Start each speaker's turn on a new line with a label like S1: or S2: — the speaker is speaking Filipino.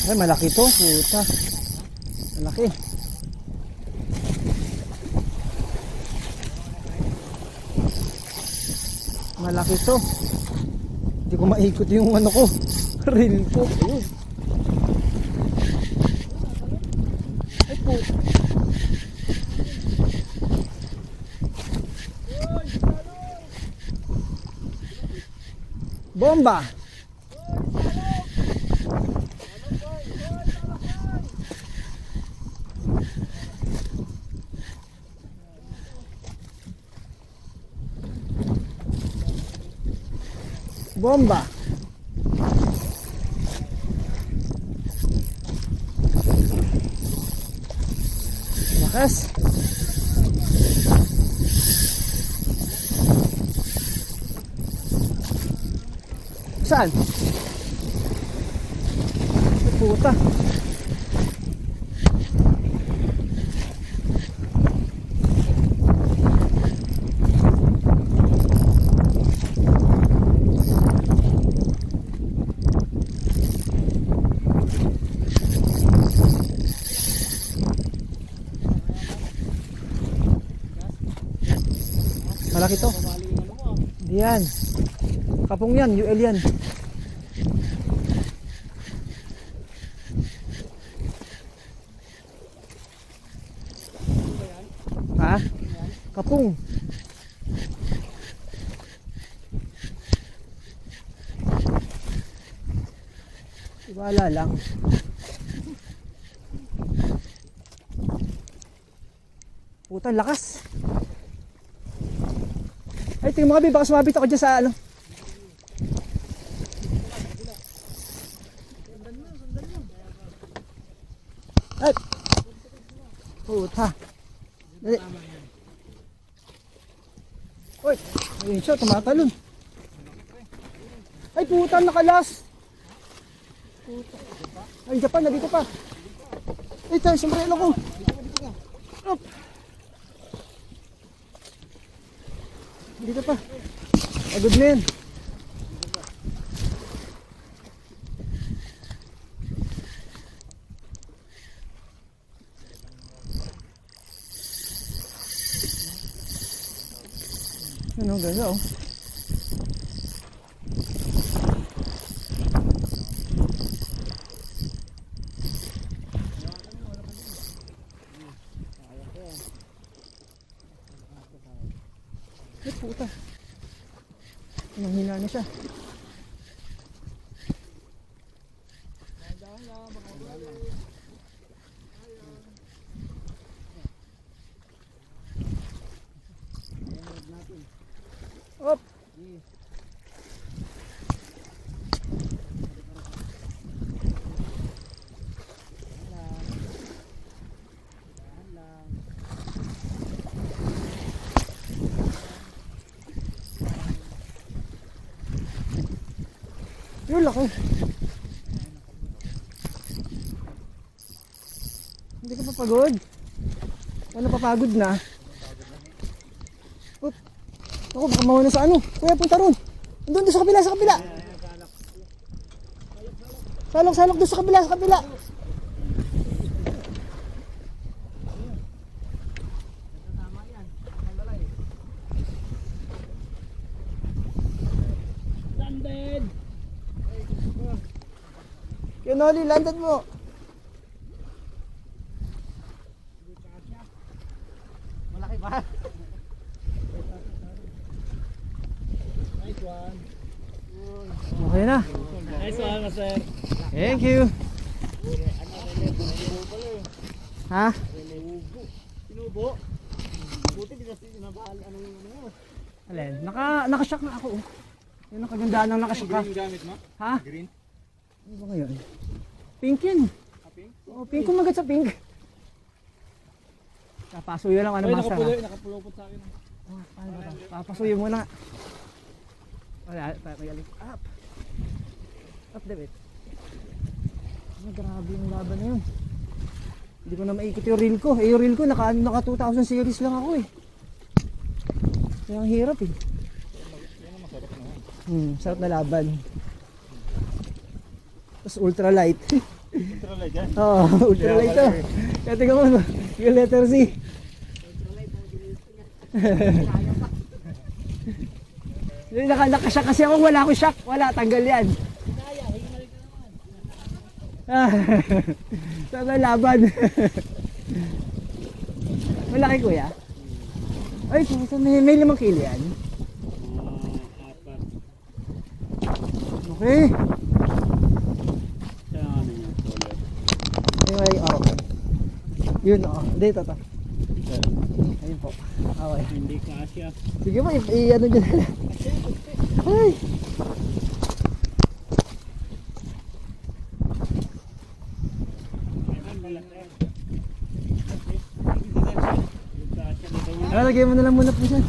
S1: Ay, malaki to. Puta. Malaki. Malaki to. Hindi ko maikot yung ano ko. Reel ko. Ayun. Ay po. Bomba. Bomba. Lakas. Saan? Puta. Malaki to. Yan. Kapong yan, UL yan. Ha? Kapong. Wala lang. Puta, lakas. Ay, tingnan mo kami, baka sumabit ako dyan sa ano. Ay! Puta. Dali. Uy! Ayun siya, tumatalon. Ay, puta, nakalas. Puta. Ay, Japan, nandito pa. Ay, tayo, sombrero ko. Up. Dito pa. Agad na yan. Ano, ganda oh. Ay, puta. Manghina na siya. Op. Yun laki. Hindi ka pa pagod? Ano papagod na? Oop. Ako baka mahuna sa ano. Kuya punta ron. Doon sa kabila, sa kabila. Salok doon sa kabila, sa kabila. Landed. Kinoli, landed mo. Malaki ba? Nice one. Okay na. Nice one, master. Thank you. Ha? Sinubo. Buti di kasi nabahal ano yung ano mo. Alin? Naka-shock na ako. Yan ang kagandaan ng naka-shock ka.
S2: Green gamit mo?
S1: Ha?
S2: Green?
S1: Ano ba ngayon? Pink yan.
S2: Pink?
S1: Oo, pink kumagat sa pink. Papasuyo lang ano masa.
S2: Nakapulupot sa akin.
S1: Paano ba? Papasuyo muna. Wala, magaling. Up. Up, David. Grabe yung laban na yun. Hindi ko na maikot yung reel ko. Eh yung reel ko naka 2000 series lang ako eh. Kaya ang hirap eh.
S2: Masarap naman.
S1: Sarap na laban. Tapos ultra light.
S2: Ultralight yan.
S1: Oo, ultralight to. Kaya tingnan mo, yung letter C. Yung nakashock kasi ako, wala akong shock. Wala, tanggal yan. Sana laban. Malaki kuya. Ay, may 5 kilo yan.
S2: Apat.
S1: Okay.
S2: Siya ang ano niya, solar.
S1: Anyway, yun, dito to. Ayun po. Okay.
S2: Hindi kasya.
S1: Sige mo, i-ano dyan na lang. Ay!
S2: Yung kasya dito niya.
S1: Lagay mo na lang muna po dyan.